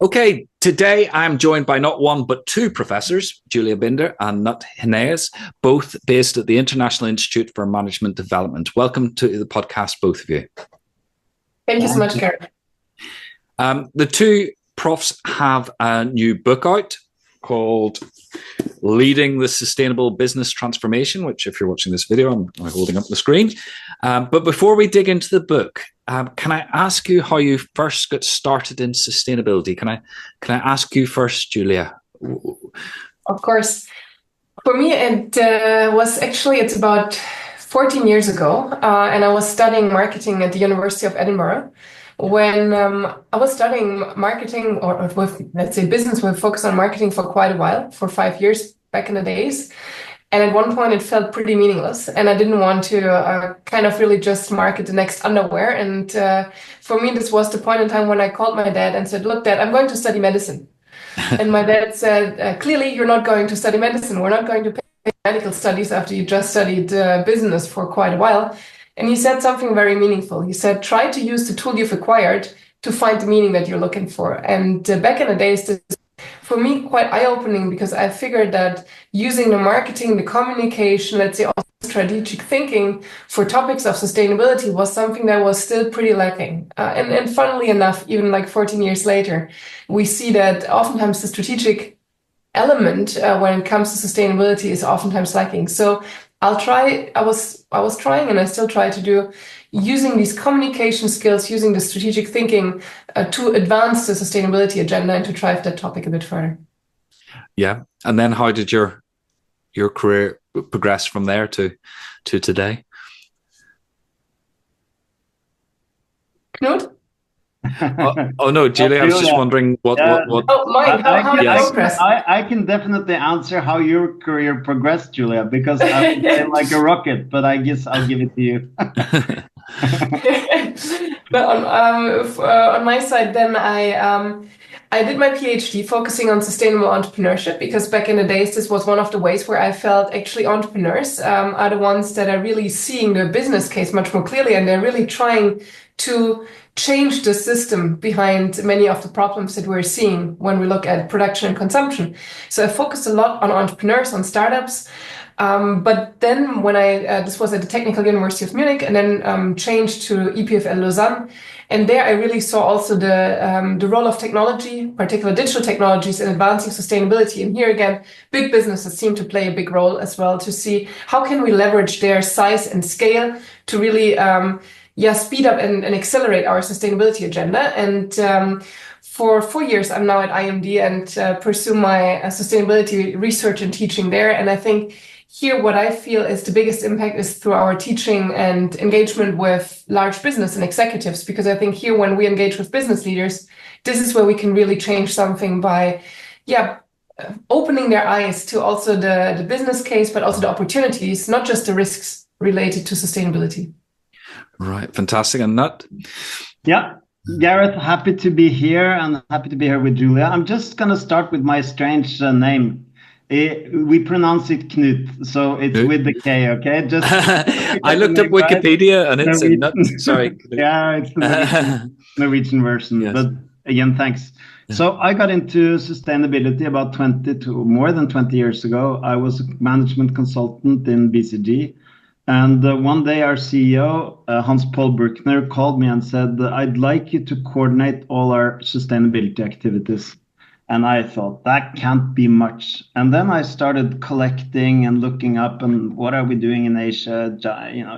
Okay, today I'm joined by not one but two professors, Julia Binder and Knut Haanaes, both based at the International Institute for Management Development. Welcome to the podcast, both of you. Thank you so much, Gareth. The two profs have a new book out called Leading the Sustainable Business Transformation, which if you're watching this video, I'm holding up the screen. But before we dig into the book, can I ask you how you first got started in sustainability? Can I ask you first, Julia? Of course. For me, it's about 14 years ago, and I was studying marketing at the University of Edinburgh. When I was studying marketing, or let's say business with focus on marketing for quite a while, for 5 years back in the days. And at one point it felt pretty meaningless, and I didn't want to kind of really just market the next underwear. And for me, this was the point in time when I called my dad and said, "Look, Dad, I'm going to study medicine." And my dad said, "Clearly, you're not going to study medicine. We're not going to pay medical studies after you just studied business for quite a while." And he said something very meaningful. He said, "Try to use the tool you've acquired to find the meaning that you're looking for." And back in the days, this for me quite eye-opening, because I figured that using the marketing, the communication, let's say also strategic thinking for topics of sustainability was something that was still pretty lacking. And funnily enough, even like 14 years later, we see that oftentimes the strategic element when it comes to sustainability is oftentimes lacking. So I was trying, and I still try to do, using these communication skills, using the strategic thinking to advance the sustainability agenda and to drive that topic a bit further. Yeah. And then how did your career progress from there to today? Knut? Oh no, Julia, I was just wondering what. Oh, mine. How did yes. I progress? I can definitely answer how your career progressed, Julia, because I've been like a rocket, but I guess I'll give it to you. But on my side, then I did my PhD focusing on sustainable entrepreneurship, because back in the days, this was one of the ways where I felt actually entrepreneurs are the ones that are really seeing the business case much more clearly, and they're really trying to change the system behind many of the problems that we're seeing when we look at production and consumption. So I focused a lot on entrepreneurs, on startups. But then when this was at the Technical University of Munich, and then changed to EPFL Lausanne. And there I really saw also the role of technology, particularly digital technologies, in advancing sustainability. And here again, big businesses seem to play a big role as well, to see how can we leverage their size and scale to really speed up and accelerate our sustainability agenda. And for 4 years, I'm now at IMD and pursue my sustainability research and teaching there. And I think here what I feel is the biggest impact is through our teaching and engagement with large business and executives, because I think here when we engage with business leaders, this is where we can really change something by opening their eyes to also the business case, but also the opportunities, not just the risks related to sustainability. Right, fantastic. And Knut? Yeah, Gareth, happy to be here, and happy to be here with Julia. I'm just going to start with my strange name. We pronounce it Knut, so it's with the K, okay? Just I looked up Wikipedia, and it's a Knut. Sorry. Yeah, it's the Norwegian version. Yes. But again, thanks. Yeah. So I got into sustainability about more than 20 years ago. I was a management consultant in BCG. And one day our CEO, Hans-Paul Bruckner, called me and said, "I'd like you to coordinate all our sustainability activities." And I thought, that can't be much. And then I started collecting and looking up, and what are we doing in Asia,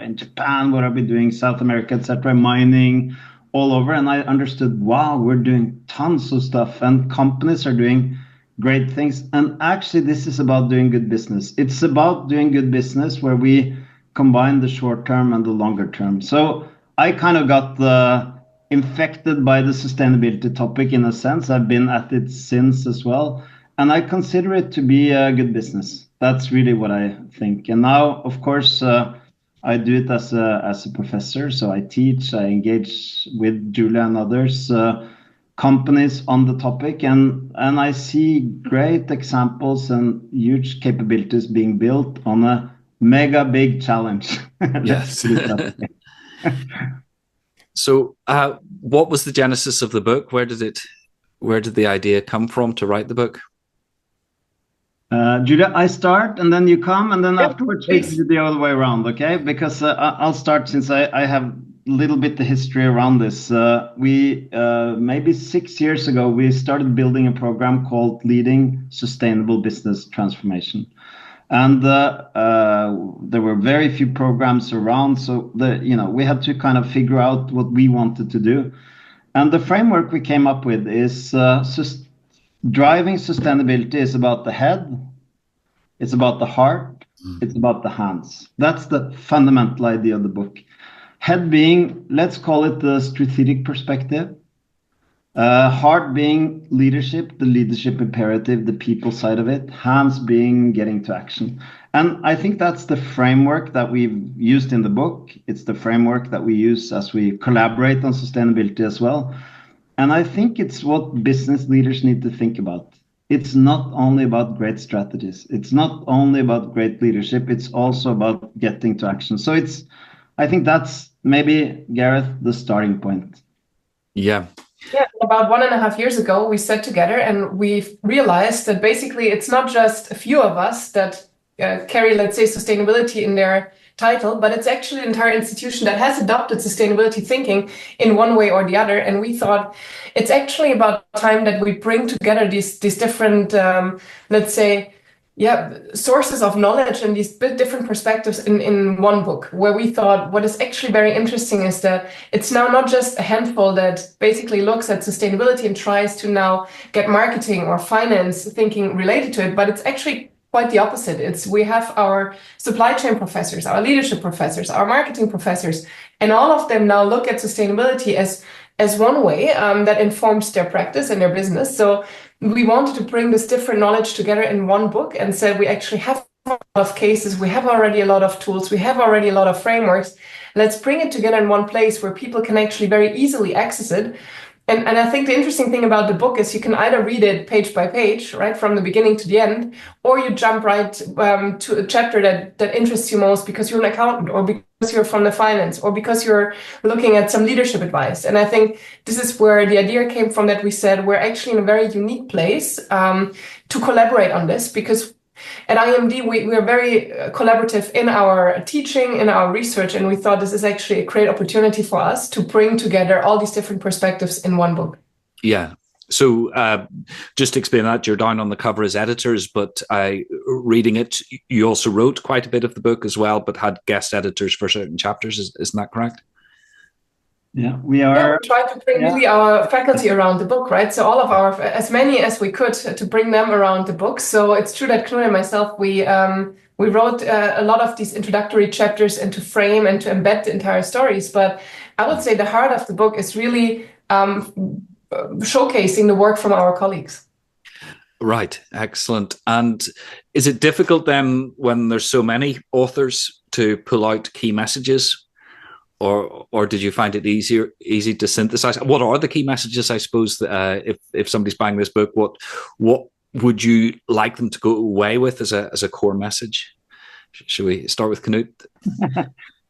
in Japan, what are we doing, South America, etc., mining all over. And I understood, wow, we're doing tons of stuff, and companies are doing great things. And actually, this is about doing good business. It's about doing good business where we combine the short term and the longer term. So I kind of got infected by the sustainability topic in a sense. I've been at it since as well. And I consider it to be a good business. That's really what I think. And now, of course, I do it as a professor. So I teach, I engage with Julia and others, companies on the topic. And I see great examples and huge capabilities being built on a mega big challenge. Yes. So what was the genesis of the book? Where did where did the idea come from to write the book? Julia, I start and then you come, and then afterwards we please. do the other way around, okay? Because I'll start since I have a little bit the history around this. We maybe 6 years ago, we started building a program called Leading Sustainable Business Transformation. And there were very few programs around, so we had to kind of figure out what we wanted to do. And the framework we came up with is driving sustainability is about the head, it's about the heart, it's about the hands. That's the fundamental idea of the book. Head being, let's call it the strategic perspective. Heart being leadership, the leadership imperative, the people side of it. Hands being getting to action. And I think that's the framework that we've used in the book. It's the framework that we use as we collaborate on sustainability as well. And I think it's what business leaders need to think about. It's not only about great strategies. It's not only about great leadership. It's also about getting to action. So I think that's maybe, Gareth, the starting point. Yeah. Yeah, about 1.5 years ago, we sat together and we realized that basically it's not just a few of us that carry, let's say, sustainability in their title, but it's actually an entire institution that has adopted sustainability thinking in one way or the other. And we thought it's actually about time that we bring together these different, let's say, sources of knowledge and these different perspectives in one book, where we thought what is actually very interesting is that it's now not just a handful that basically looks at sustainability and tries to now get marketing or finance thinking related to it, but it's actually quite the opposite. We have our supply chain professors, our leadership professors, our marketing professors, and all of them now look at sustainability as one way that informs their practice and their business. So we wanted to bring this different knowledge together in one book and said we actually have a lot of cases, we have already a lot of tools, we have already a lot of frameworks. Let's bring it together in one place where people can actually very easily access it. And I think the interesting thing about the book is you can either read it page by page, right, from the beginning to the end, or you jump right to a chapter that interests you most because you're an accountant, or because you're from the finance, or because you're looking at some leadership advice. And I think this is where the idea came from, that we said we're actually in a very unique place to collaborate on this, because at IMD, we are very collaborative in our teaching, in our research, and we thought this is actually a great opportunity for us to bring together all these different perspectives in one book. Yeah. So just to explain that, you're down on the cover as editors, but reading it, you also wrote quite a bit of the book as well, but had guest editors for certain chapters. Isn't that correct? Yeah, we tried to bring really our faculty around the book, right? So all of as many as we could to bring them around the book. So it's true that Knut and myself, we wrote a lot of these introductory chapters and to frame and to embed the entire stories. But I would say the heart of the book is really showcasing the work from our colleagues. Right, excellent. And is it difficult then, when there's so many authors, to pull out key messages? Or did you find it easy to synthesize? What are the key messages, I suppose, if somebody's buying this book, what would you like them to go away with as a core message? Should we start with Knut?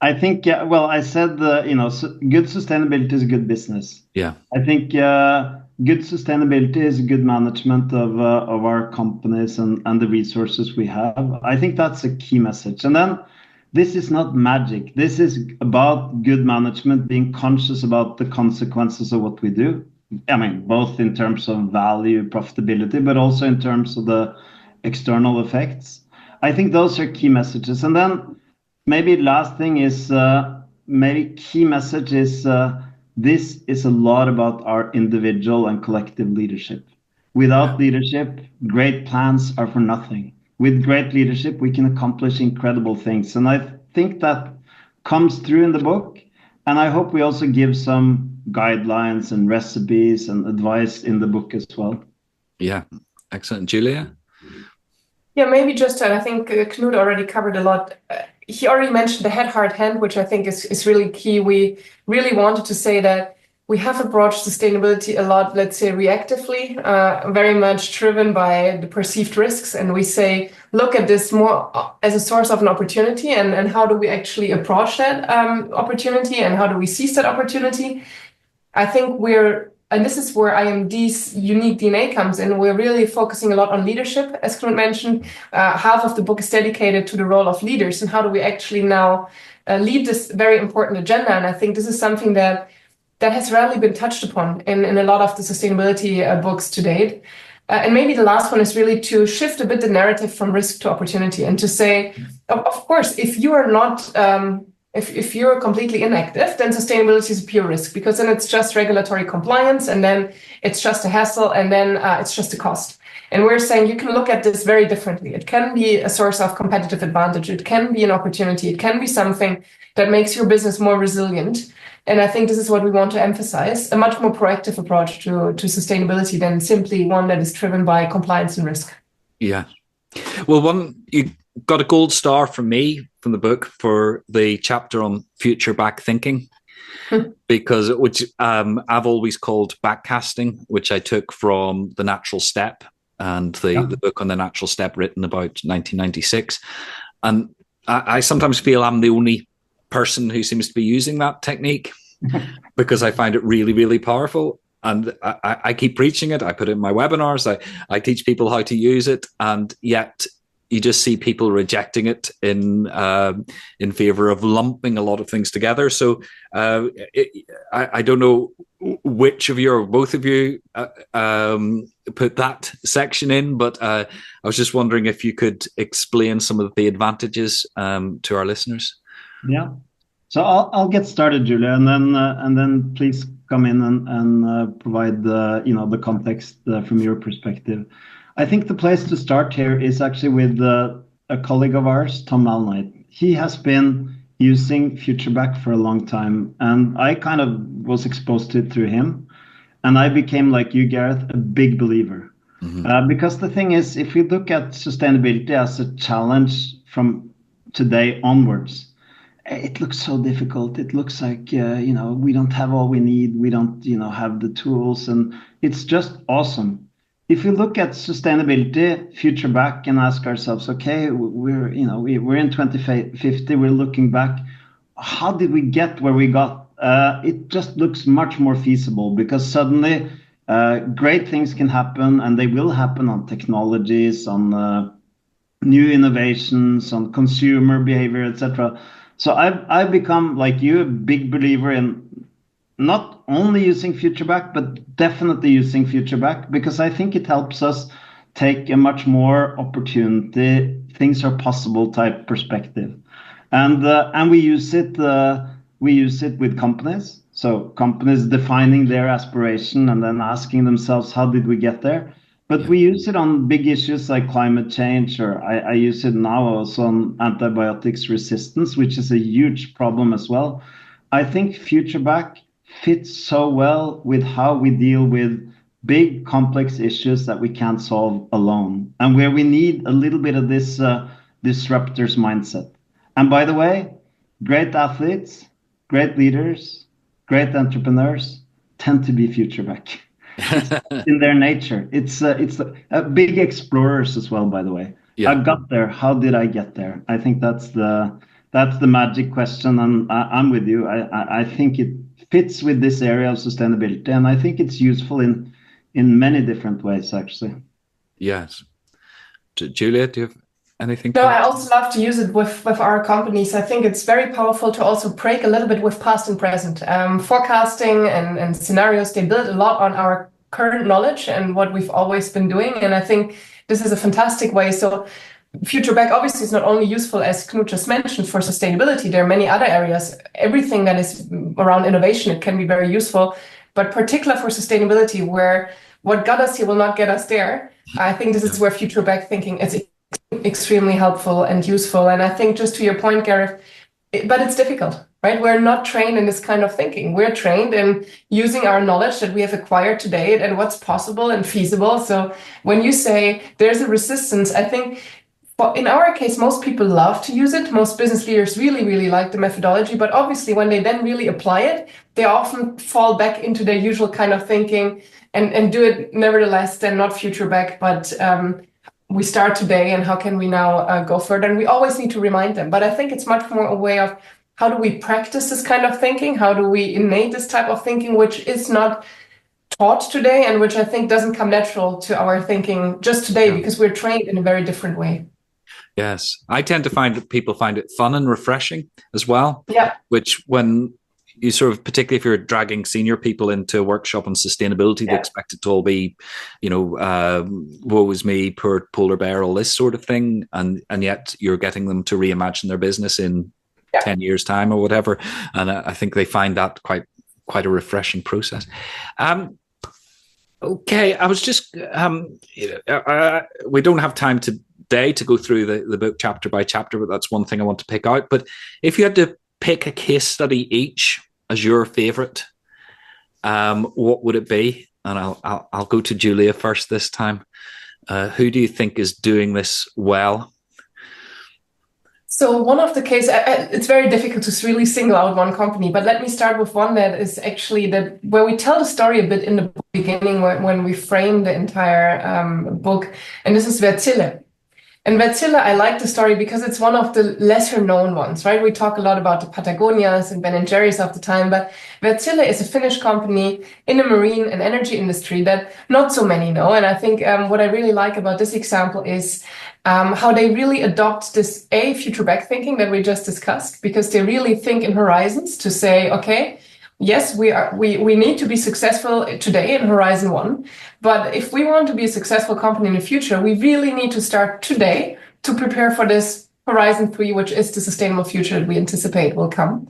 I think, I said, good sustainability is good business. Yeah. I think good sustainability is good management of our companies and the resources we have. I think that's a key message. And then, this is not magic. This is about good management, being conscious about the consequences of what we do. I mean, both in terms of value, profitability, but also in terms of the external effects. I think those are key messages. And then maybe last thing is, maybe key message is, this is a lot about our individual and collective leadership. Without leadership, great plans are for nothing. With great leadership, we can accomplish incredible things. And I think that comes through in the book. And I hope we also give some guidelines and recipes and advice in the book as well. Yeah, excellent. Julia? Yeah, maybe just, I think Knut already covered a lot. He already mentioned the head, heart, hand, which I think is really key. We really wanted to say that we have approached sustainability a lot, let's say, reactively, very much driven by the perceived risks. And we say, look at this more as a source of an opportunity, and how do we actually approach that opportunity, and how do we seize that opportunity? I think we're and this is where IMD's unique DNA comes in. We're really focusing a lot on leadership, as Knut mentioned. Half of the book is dedicated to the role of leaders and how do we actually now lead this very important agenda. And I think this is something that has rarely been touched upon in a lot of the sustainability books to date. And maybe the last one is really to shift a bit the narrative from risk to opportunity and to say, of course, if you are not, if you're completely inactive, then sustainability is a pure risk, because then it's just regulatory compliance, and then it's just a hassle, and then it's just a cost. And we're saying you can look at this very differently. It can be a source of competitive advantage. It can be an opportunity. It can be something that makes your business more resilient. And I think this is what we want to emphasize, a much more proactive approach to sustainability than simply one that is driven by compliance and risk. Yeah. Well, you got a gold star from me from the book for the chapter on future back thinking, because I've always called backcasting, which I took from The Natural Step and the book on the natural step written about 1996. And I sometimes feel I'm the only person who seems to be using that technique because I find it really, really powerful. And I keep preaching it. I put it in my webinars. I teach people how to use it. And yet you just see people rejecting it in favor of lumping a lot of things together. So I don't know which of you or both of you put that section in, but I was just wondering if you could explain some of the advantages to our listeners. Yeah. So I'll get started, Julia, and then please come in and provide the context from your perspective. I think the place to start here is actually with a colleague of ours, Tom Malnight. He has been using FutureBack for a long time, and I kind of was exposed to it through him. And I became, like you, Gareth, a big believer. Mm-hmm. Because the thing is, if we look at sustainability as a challenge from today onwards, it looks so difficult. It looks like, we don't have all we need. We don't, have the tools, and it's just awesome. If we look at sustainability, future back, and ask ourselves, okay, we're in 2050, we're looking back. How did we get where we got? It just looks much more feasible, because suddenly great things can happen, and they will happen on technologies, on new innovations, on consumer behavior, etc. So I've become, like you, a big believer in not only using FutureBack, but definitely using FutureBack, because I think it helps us take a much more opportunity, things are possible type perspective. And we use it with companies. So companies defining their aspiration and then asking themselves, how did we get there? But we use it on big issues like climate change, or I use it now also on antibiotics resistance, which is a huge problem as well. I think FutureBack fits so well with how we deal with big complex issues that we can't solve alone, and where we need a little bit of this disruptors mindset. And by the way, great athletes, great leaders, great entrepreneurs tend to be FutureBack. In their nature. It's big explorers as well, by the way. Yeah. I got there. How did I get there? I think that's the magic question, and I'm with you. I think it fits with this area of sustainability, and I think it's useful in many different ways, actually. Yes. Julia, do you have anything? No, I also love to use it with our companies. I think it's very powerful to also break a little bit with past and present. Forecasting and scenarios, they build a lot on our current knowledge and what we've always been doing. And I think this is a fantastic way. So FutureBack obviously is not only useful, as Knut just mentioned, for sustainability. There are many other areas. Everything that is around innovation, it can be very useful, but particular for sustainability, where what got us here will not get us there. I think this is where FutureBack thinking is extremely helpful and useful. And I think, just to your point, Gareth, but it's difficult, right? We're not trained in this kind of thinking. We're trained in using our knowledge that we have acquired to date and what's possible and feasible. So when you say there's a resistance, I think in our case, most people love to use it. Most business leaders really, really like the methodology. But obviously, when they then really apply it, they often fall back into their usual kind of thinking and do it nevertheless, then not FutureBack, but we start today, and how can we now go further? And we always need to remind them. But I think it's much more a way of how do we practice this kind of thinking? How do we innate this type of thinking, which is not taught today, and which I think doesn't come natural to our thinking just today, because we're trained in a very different way. Yes, I tend to find that people find it fun and refreshing as well. Yeah. Which, when you sort of, particularly if you're dragging senior people into a workshop on sustainability, they expect it to all be, woe is me, poor polar bear, all this sort of thing, and yet you're getting them to reimagine their business in 10 years' time or whatever, and I think they find that quite a refreshing process. Okay, I was just we don't have time today to go through the book chapter by chapter, but that's one thing I want to pick out. But if you had to pick a case study each as your favorite, what would it be? And I'll go to Julia first this time. Who do you think is doing this well? So one of the cases, it's very difficult to really single out one company, but let me start with one that is actually where we tell the story a bit in the beginning when we frame the entire book, and this is Wärtsilä. And Wärtsilä, I like the story because it's one of the lesser known ones, right? We talk a lot about the Patagonias and Ben & Jerry's of the time, but Wärtsilä is a Finnish company in the marine and energy industry that not so many know. And I think what I really like about this example is how they really adopt this future back thinking that we just discussed, because they really think in horizons to say, okay, yes, we need to be successful today in Horizon 1, but if we want to be a successful company in the future, we really need to start today to prepare for this Horizon 3, which is the sustainable future that we anticipate will come.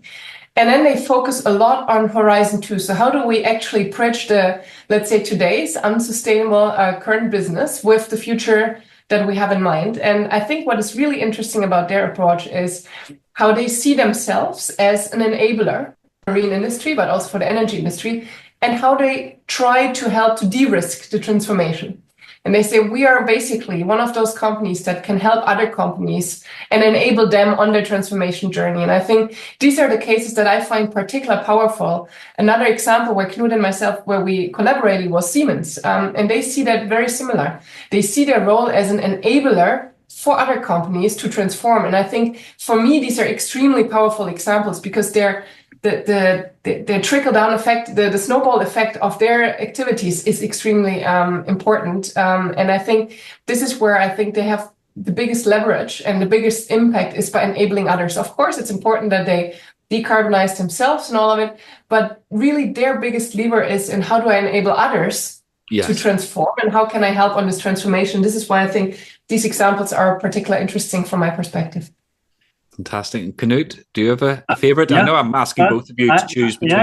And then they focus a lot on Horizon 2. So how do we actually bridge let's say, today's unsustainable current business with the future that we have in mind? And I think what is really interesting about their approach is how they see themselves as an enabler marine industry, but also for the energy industry, and how they try to help to de-risk the transformation. And they say we are basically one of those companies that can help other companies and enable them on their transformation journey. And I think these are the cases that I find particularly powerful. Another example where Knut and myself, where we collaborated, was Siemens. And they see that very similar. They see their role as an enabler for other companies to transform. And I think for me, these are extremely powerful examples, because they're the trickle-down effect, the snowball effect of their activities is extremely important. And I think this is where I think they have the biggest leverage and the biggest impact is by enabling others. Of course, it's important that they decarbonize themselves and all of it, but really their biggest lever is in how do I enable others to transform, and how can I help on this transformation? This is why I think these examples are particularly interesting from my perspective. Fantastic. And Knut, do you have a favorite? Yeah. I know I'm asking both of you to choose between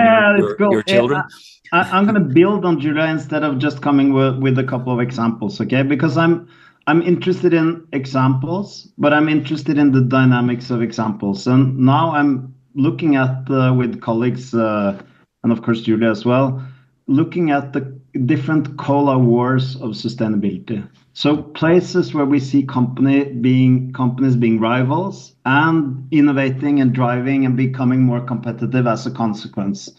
your children. I'm going to build on Julia instead of just coming with a couple of examples, okay? Because I'm interested in examples, but I'm interested in the dynamics of examples. And now I'm looking at, with colleagues, and of course Julia as well, looking at the different cola wars of sustainability. So places where we see companies being rivals and innovating and driving and becoming more competitive as a consequence.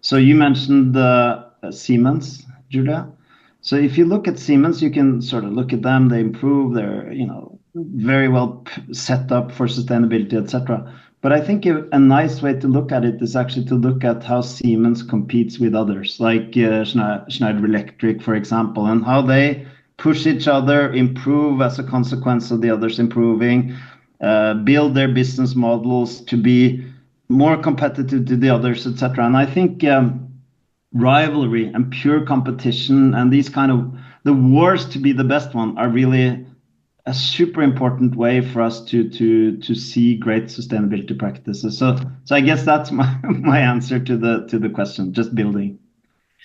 So you mentioned Siemens, Julia. So if you look at Siemens, you can sort of look at them. They improve. They're very well set up for sustainability, etc. But I think a nice way to look at it is actually to look at how Siemens competes with others, like Schneider Electric, for example, and how they push each other, improve as a consequence of the others improving, build their business models to be more competitive to the others, etc. And I think rivalry and pure competition and these kind of the wars to be the best one are really a super important way for us to see great sustainability practices. So I guess that's my answer to the question. Just building.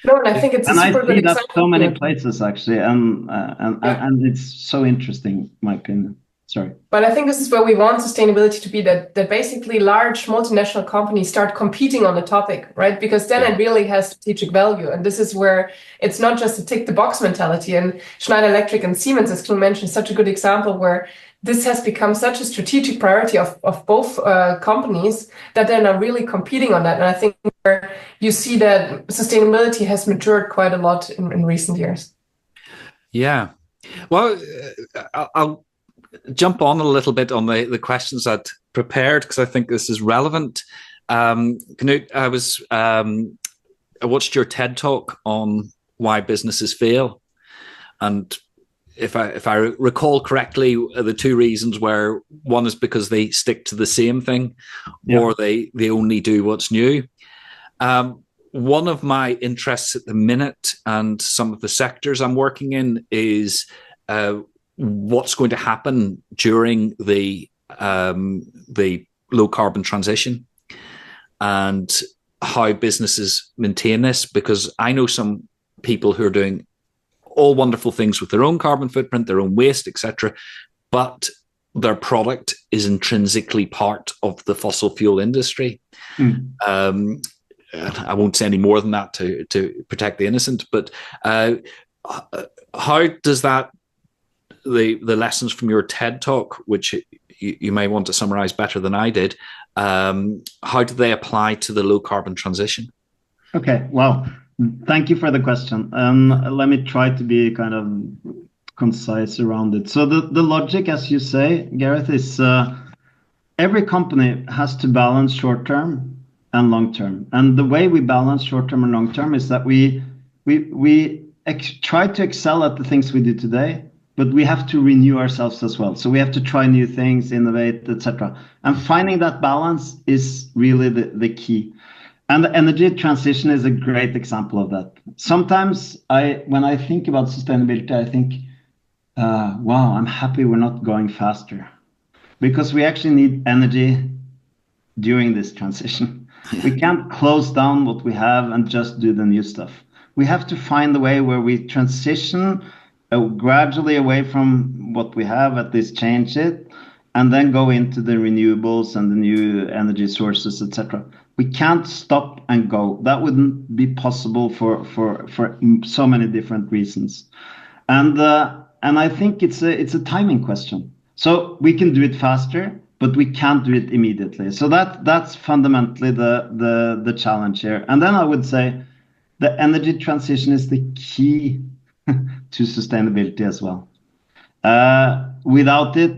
No, and I think it's a super good example. I see that so many places actually, and it's so interesting, in my opinion. Sorry. But I think this is where we want sustainability to be, that basically large multinational companies start competing on the topic, right? Because then it really has strategic value. And this is where it's not just a tick the box mentality. And Schneider Electric and Siemens, as Knut mentioned, is such a good example where this has become such a strategic priority of both companies that they're now really competing on that. And I think where you see that sustainability has matured quite a lot in recent years. Yeah. Well, I'll jump on a little bit on the questions I'd prepared, because I think this is relevant. Knut, I watched your TED talk on why businesses fail. And if I recall correctly, the two reasons were, one is because they stick to the same thing, or they only do what's new. One of my interests at the minute, and some of the sectors I'm working in, is what's going to happen during the low carbon transition, and how businesses maintain this. Because I know some people who are doing all wonderful things with their own carbon footprint, their own waste, etc., but their product is intrinsically part of the fossil fuel industry. I won't say any more than that to protect the innocent, but how does that, the lessons from your TED talk, which you may want to summarize better than I did, how do they apply to the low carbon transition? Okay, well, thank you for the question. Let me try to be kind of concise around it. So the logic, as you say, Gareth, is every company has to balance short-term and long-term. And the way we balance short-term and long-term is that we try to excel at the things we do today, but we have to renew ourselves as well. So we have to try new things, innovate, etc. And finding that balance is really the key. And the energy transition is a great example of that. Sometimes when I think about sustainability, I think, wow, I'm happy we're not going faster, because we actually need energy during this transition. We can't close down what we have and just do the new stuff. We have to find a way where we transition gradually away from what we have, at least change it, and then go into the renewables and the new energy sources, etc. We can't stop and go. That wouldn't be possible for so many different reasons. And I think it's a timing question. So we can do it faster, but we can't do it immediately. So that's fundamentally the challenge here. And then I would say the energy transition is the key to sustainability as well. Without it,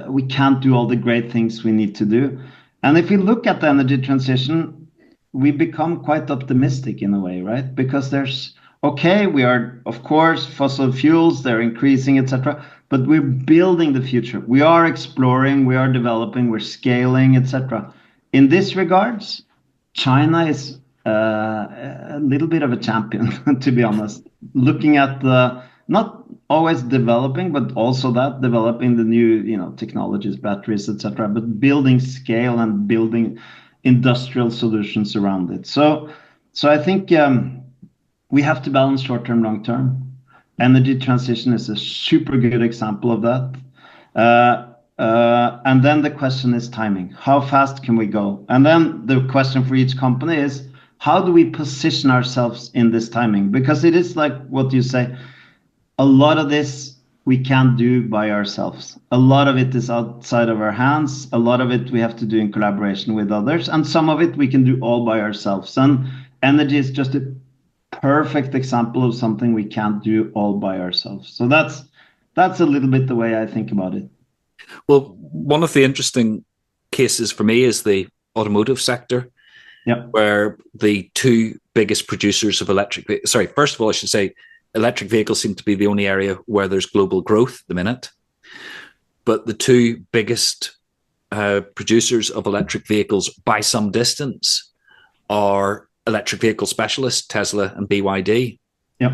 we can't do all the great things we need to do. And if we look at the energy transition, we become quite optimistic in a way, right? Because we are, of course, fossil fuels, they're increasing, etc. But we're building the future. We are exploring, we are developing, we're scaling, etc. In this regards, China is a little bit of a champion, to be honest. Looking at not always developing, but also developing the new, technologies, batteries, etc. But building scale and building industrial solutions around it. So I think we have to balance short-term, long-term. Energy transition is a super good example of that. And then the question is timing. How fast can we go? And then the question for each company is, how do we position ourselves in this timing? Because it is like what you say, a lot of this we can't do by ourselves. A lot of it is outside of our hands. A lot of it we have to do in collaboration with others. And some of it we can do all by ourselves. And energy is just a perfect example of something we can't do all by ourselves. So that's a little bit the way I think about it. Well, one of the interesting cases for me is the automotive sector, where the two biggest producers of first of all, I should say, electric vehicles seem to be the only area where there's global growth at the minute. But the two biggest producers of electric vehicles by some distance are electric vehicle specialists, Tesla and BYD. Yep.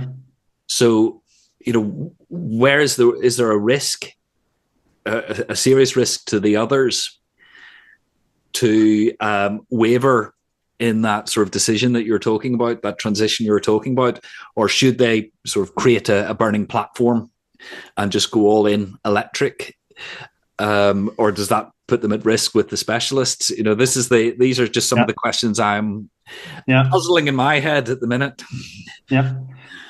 So, is there a risk, a serious risk to the others to waver in that sort of decision that you're talking about, that transition you're talking about? Or should they sort of create a burning platform and just go all in electric? Or does that put them at risk with the specialists? These are just some of the questions I'm puzzling in my head at the minute. Yeah.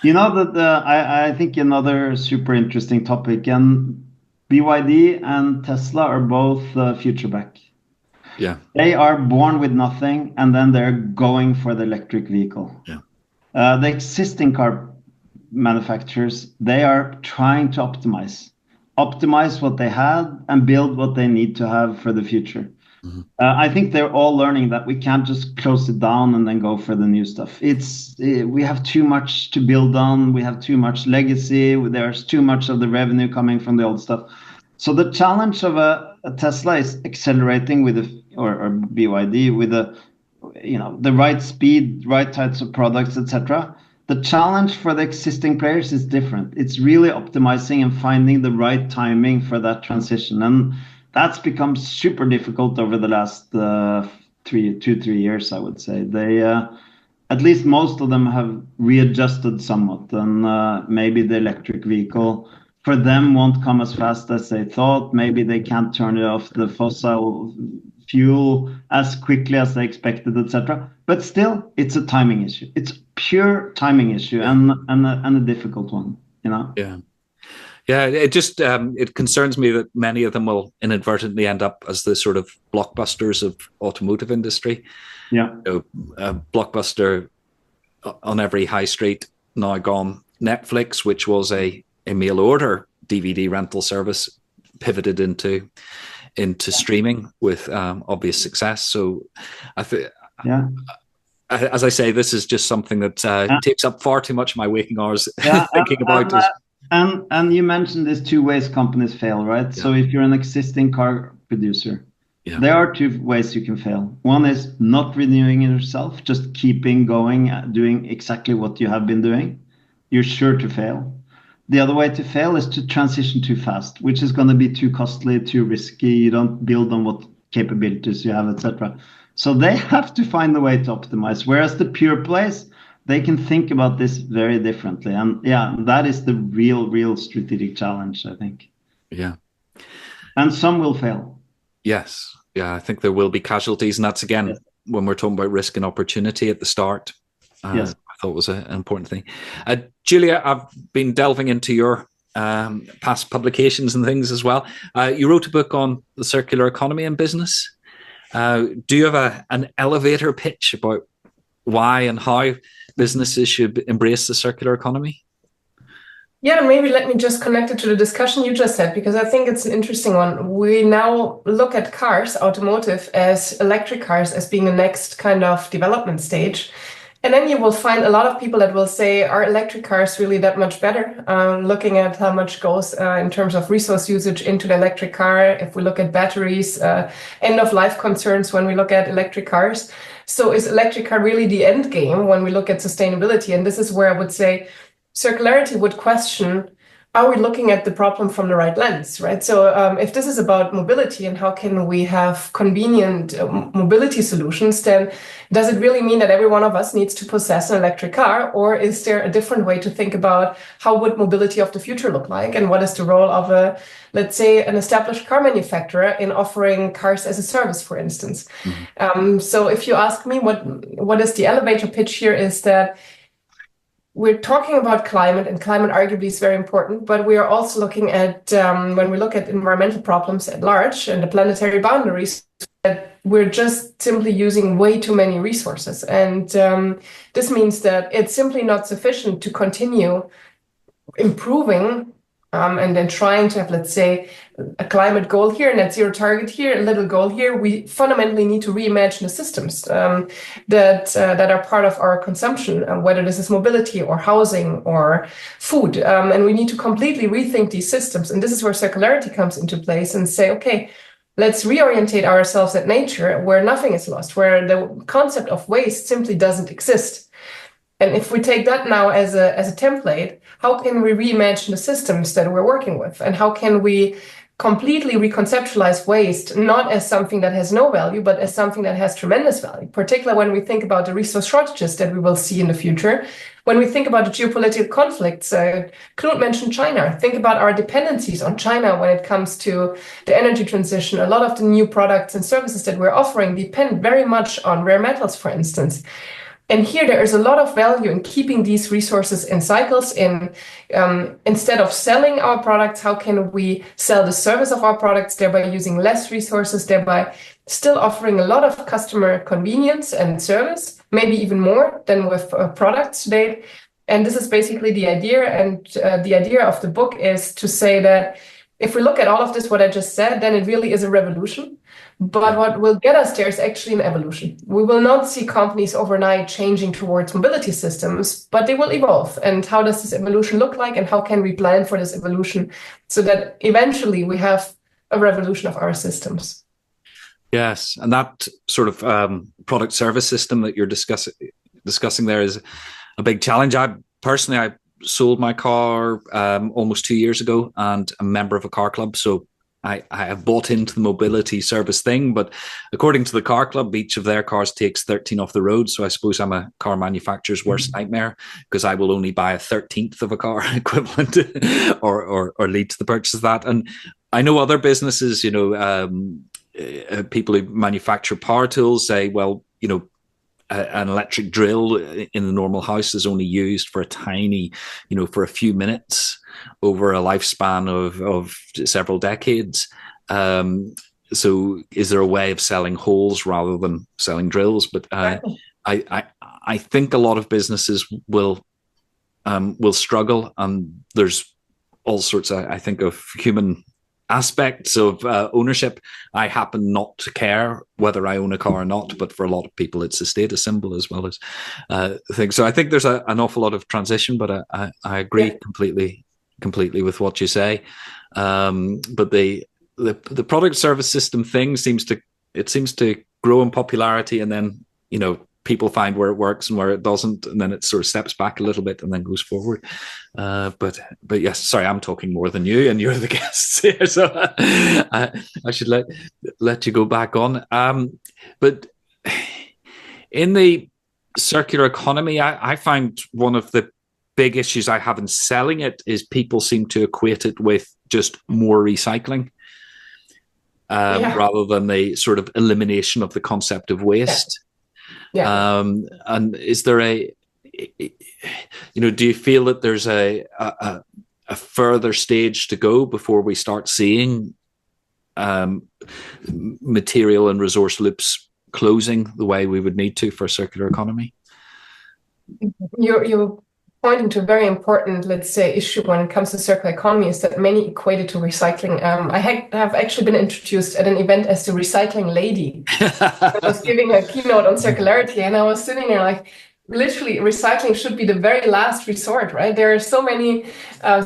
I think another super interesting topic, and BYD and Tesla are both future back. Yeah. They are born with nothing, and then they're going for the electric vehicle. Yeah. The existing car manufacturers, they are trying to optimize what they had and build what they need to have for the future. I think they're all learning that we can't just close it down and then go for the new stuff. We have too much to build on. We have too much legacy. There's too much of the revenue coming from the old stuff. So the challenge of a Tesla is accelerating with or BYD with the right speed, right types of products, etc. The challenge for the existing players is different. It's really optimizing and finding the right timing for that transition, and that's become super difficult over the last 2-3 years, I would say. They, at least most of them, have readjusted somewhat, and maybe the electric vehicle for them won't come as fast as they thought. Maybe they can't turn it off the fossil fuel as quickly as they expected, etc. But still, it's a timing issue. It's pure timing issue, and a difficult one, Yeah. Yeah, it just it concerns me that many of them will inadvertently end up as the sort of blockbusters of automotive industry. Yeah, a blockbuster on every high street now gone. Netflix, which was a mail order DVD rental service, pivoted into streaming with obvious success. So I think, as I say, this is just something that takes up far too much of my waking hours thinking about it. And you mentioned these two ways companies fail, right? Yeah. So if you're an existing car producer, there are two ways you can fail. One is not renewing yourself, just keeping going, doing exactly what you have been doing. You're sure to fail. The other way to fail is to transition too fast, which is going to be too costly, too risky. You don't build on what capabilities you have, etc. So they have to find a way to optimize. Whereas the pure plays, they can think about this very differently. And that is the real strategic challenge, I think. Yeah. And some will fail. Yes. Yeah, I think there will be casualties. And that's, again, when we're talking about risk and opportunity at the start. I thought was an important thing. Julia, I've been delving into your past publications and things as well. You wrote a book on the circular economy in business. Do you have an elevator pitch about why and how businesses should embrace the circular economy? Yeah, maybe let me just connect it to the discussion you just had, because I think it's an interesting one. We now look at cars, automotive, as electric cars as being the next kind of development stage. And then you will find a lot of people that will say, are electric cars really that much better? Looking at how much goes in terms of resource usage into the electric car. If we look at batteries, end of life concerns when we look at electric cars. So is electric car really the end game when we look at sustainability? And this is where I would say circularity would question, are we looking at the problem from the right lens, right? So if this is about mobility and how can we have convenient mobility solutions, then does it really mean that every one of us needs to possess an electric car? Or is there a different way to think about how would mobility of the future look like? And what is the role of let's say, an established car manufacturer in offering cars as a service, for instance? Mm-hmm. So if you ask me what is the elevator pitch here, is that we're talking about climate, and climate arguably is very important, but we are also looking at, when we look at environmental problems at large and the planetary boundaries, that we're just simply using way too many resources. And this means that it's simply not sufficient to continue improving and then trying to have, let's say, a climate goal here, net zero target here, a little goal here. We fundamentally need to reimagine the systems that are part of our consumption, whether this is mobility or housing or food. And we need to completely rethink these systems. And this is where circularity comes into place and say, okay, let's reorientate ourselves at nature where nothing is lost, where the concept of waste simply doesn't exist. And if we take that now as a template, how can we reimagine the systems that we're working with? And how can we completely reconceptualize waste, not as something that has no value, but as something that has tremendous value, particularly when we think about the resource shortages that we will see in the future. When we think about the geopolitical conflicts, Knut mentioned China. Think about our dependencies on China when it comes to the energy transition. A lot of the new products and services that we're offering depend very much on rare metals, for instance. And here there is a lot of value in keeping these resources in cycles. Instead of selling our products, how can we sell the service of our products, thereby using less resources, thereby still offering a lot of customer convenience and service, maybe even more than with products today. And this is basically the idea. And the idea of the book is to say that if we look at all of this, what I just said, then it really is a revolution. But what will get us there is actually an evolution. We will not see companies overnight changing towards mobility systems, but they will evolve. And how does this evolution look like? And how can we plan for this evolution so that eventually we have a revolution of our systems? Yes, and that sort of product service system that you're discussing there is a big challenge. I sold my car almost 2 years ago, and I'm a member of a car club, so I have bought into the mobility service thing. But according to the car club, each of their cars takes 13 off the road. So I suppose I'm a car manufacturer's worst nightmare, because I will only buy a 13th of a car equivalent or lead to the purchase of that. And I know other businesses, people who manufacture power tools say, well, an electric drill in the normal house is only used for a tiny, for a few minutes over a lifespan of several decades. So is there a way of selling holes rather than selling drills? But I think a lot of businesses will struggle, and there's all sorts, I think, of human aspects of ownership. I happen not to care whether I own a car or not, but for a lot of people, it's a status symbol as well as things. So I think there's an awful lot of transition, but I agree completely with what you say. But the product service system thing seems to grow in popularity, and then people find where it works and where it doesn't, and then it sort of steps back a little bit and then goes forward. But yes, sorry, I'm talking more than you, and you're the guests here, so I should let you go back on. But in the circular economy, I find one of the big issues I have in selling it is people seem to equate it with just more recycling. Rather than the sort of elimination of the concept of waste. Yeah. And is there do you feel that there's a further stage to go before we start seeing material and resource loops closing the way we would need to for a circular economy? You're pointing to a very important, let's say, issue when it comes to circular economy, is that many equate it to recycling. I have actually been introduced at an event as the recycling lady. I was giving a keynote on circularity, and I was sitting there like, literally, recycling should be the very last resort, right? There are so many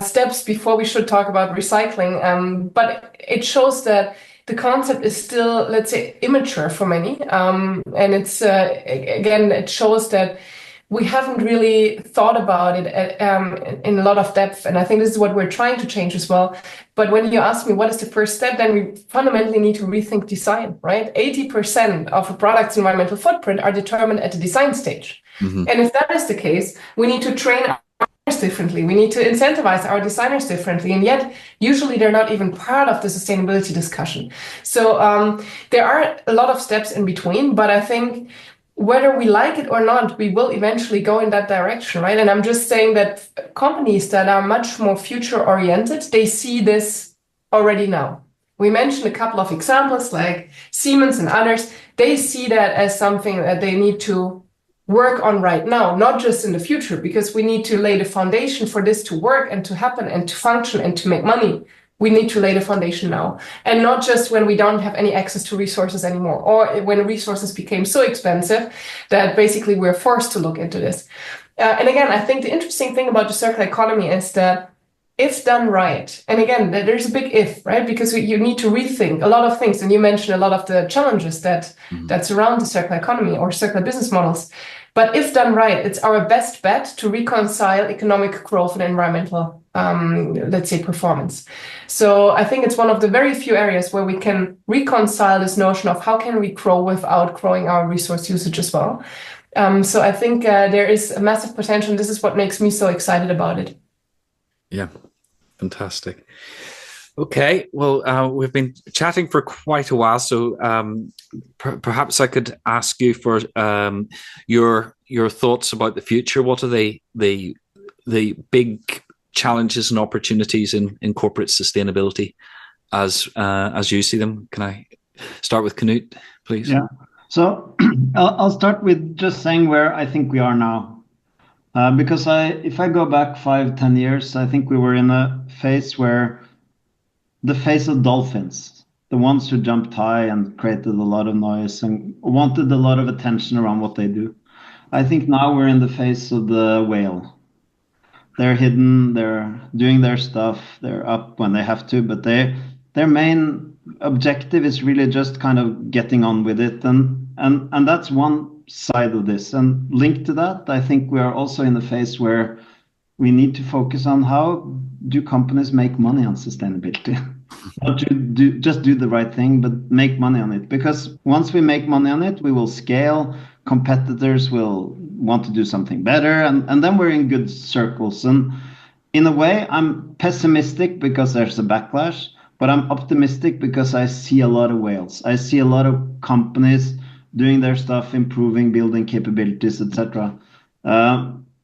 steps before we should talk about recycling, but it shows that the concept is still, let's say, immature for many. And it's, again, it shows that we haven't really thought about it in a lot of depth. And I think this is what we're trying to change as well. But when you ask me what is the first step, then we fundamentally need to rethink design, right? 80% of a product's environmental footprint are determined at the design stage. Mm-hmm. And if that is the case, we need to train our designers differently. We need to incentivize our designers differently. And yet, usually they're not even part of the sustainability discussion. So there are a lot of steps in between, but I think whether we like it or not, we will eventually go in that direction, right? And I'm just saying that companies that are much more future-oriented, they see this already now. We mentioned a couple of examples like Siemens and others. They see that as something that they need to work on right now, not just in the future, because we need to lay the foundation for this to work and to happen and to function and to make money. We need to lay the foundation now, and not just when we don't have any access to resources anymore, or when resources became so expensive that basically we're forced to look into this. And again, I think the interesting thing about the circular economy is that if done right, and again, there's a big if, right? Because you need to rethink a lot of things, and you mentioned a lot of the challenges that surround the circular economy or circular business models. But if done right, it's our best bet to reconcile economic growth and environmental, let's say, performance. So I think it's one of the very few areas where we can reconcile this notion of how can we grow without growing our resource usage as well. So I think there is a massive potential, and this is what makes me so excited about it. Yeah, fantastic. Okay, well, we've been chatting for quite a while, so perhaps I could ask you for your thoughts about the future. What are the big challenges and opportunities in corporate sustainability as you see them? Can I start with Knut, please? Yeah. So I'll start with just saying where I think we are now. Because if I go back 5-10 years, I think we were in a phase where the face of dolphins, the ones who jumped high and created a lot of noise and wanted a lot of attention around what they do. I think now we're in the face of the whale. They're hidden, they're doing their stuff, they're up when they have to, but their main objective is really just kind of getting on with it. And that's one side of this. And linked to that, I think we are also in the phase where we need to focus on how do companies make money on sustainability. Not to just do the right thing, but make money on it. Because once we make money on it, we will scale, competitors will want to do something better, and then we're in good circles. And in a way, I'm pessimistic because there's a backlash, but I'm optimistic because I see a lot of whales. I see a lot of companies doing their stuff, improving, building capabilities, etc.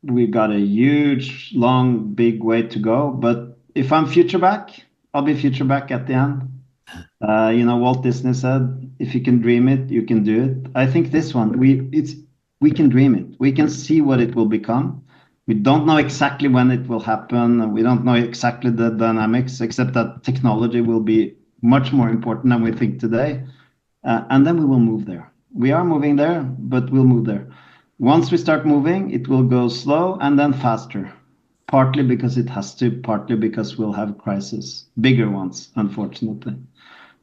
We got a huge, long, big way to go. But if I'm future back, I'll be future back at the end. Walt Disney said, if you can dream it, you can do it. I think this one, we can dream it. We can see what it will become. We don't know exactly when it will happen. And we don't know exactly the dynamics, except that technology will be much more important than we think today. And then we will move there. We are moving there, but we'll move there. Once we start moving, it will go slow and then faster. Partly because it has to, partly because we'll have crises, bigger ones, unfortunately.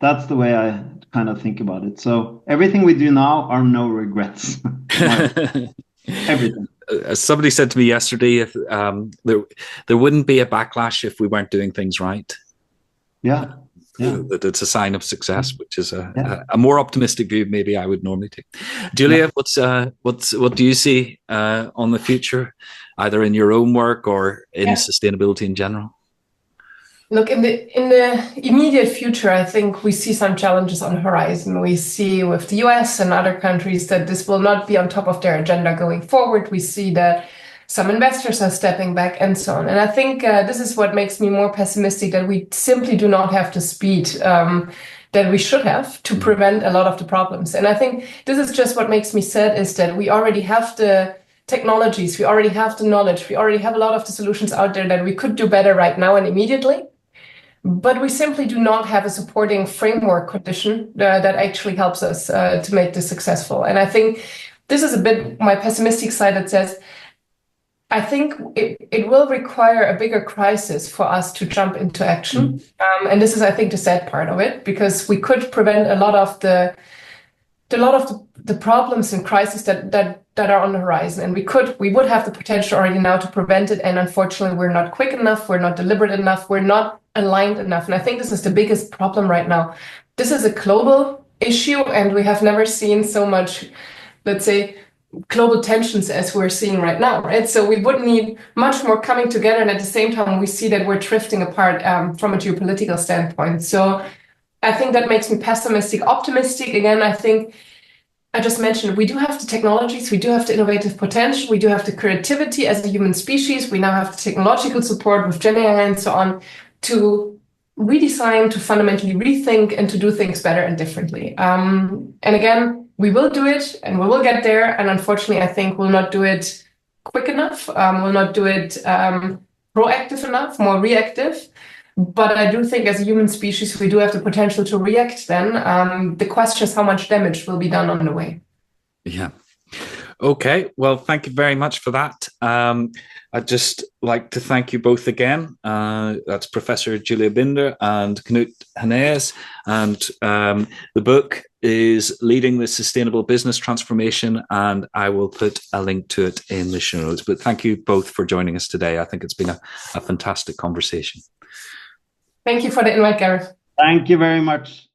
That's the way I kind of think about it. So everything we do now are no regrets. Everything. Somebody said to me yesterday, if there wouldn't be a backlash if we weren't doing things right. Yeah. That it's a sign of success, which is a more optimistic view maybe I would normally take. Julia, what do you see on the future, either in your own work or in sustainability in general? Look, in the immediate future, I think we see some challenges on the horizon. We see with the US and other countries that this will not be on top of their agenda going forward. We see that some investors are stepping back and so on. And I think this is what makes me more pessimistic, that we simply do not have the speed that we should have to prevent a lot of the problems. And I think this is just what makes me sad, is that we already have the technologies, we already have the knowledge, we already have a lot of the solutions out there that we could do better right now and immediately. But we simply do not have a supporting framework condition that actually helps us to make this successful. And I think this is a bit my pessimistic side that says, I think it will require a bigger crisis for us to jump into action. And this is, I think, the sad part of it, because we could prevent a lot of the problems and crises that are on the horizon. And we would have the potential already now to prevent it. And unfortunately, we're not quick enough. We're not deliberate enough. We're not aligned enough. And I think this is the biggest problem right now. This is a global issue, and we have never seen so much, let's say, global tensions as we're seeing right now, right? So we would need much more coming together. And at the same time, we see that we're drifting apart from a geopolitical standpoint. So I think that makes me pessimistic. Optimistic, again, I think I just mentioned, we do have the technologies, we do have the innovative potential, we do have the creativity as a human species, we now have the technological support with Gen AI and so on to redesign, to fundamentally rethink, and to do things better and differently. And again, we will do it and we will get there. And unfortunately, I think we'll not do it quick enough. We'll not do it proactive enough, more reactive. But I do think as a human species, we do have the potential to react then. The question is how much damage will be done on the way. Yeah. Okay. Well, thank you very much for that. I'd just like to thank you both again. That's Professor Julia Binder and Knut Haanaes. And the book is Leading the Sustainable Business Transformation, and I will put a link to it in the show notes. But thank you both for joining us today. I think it's been a fantastic conversation. Thank you for the invite, Gareth. Thank you very much.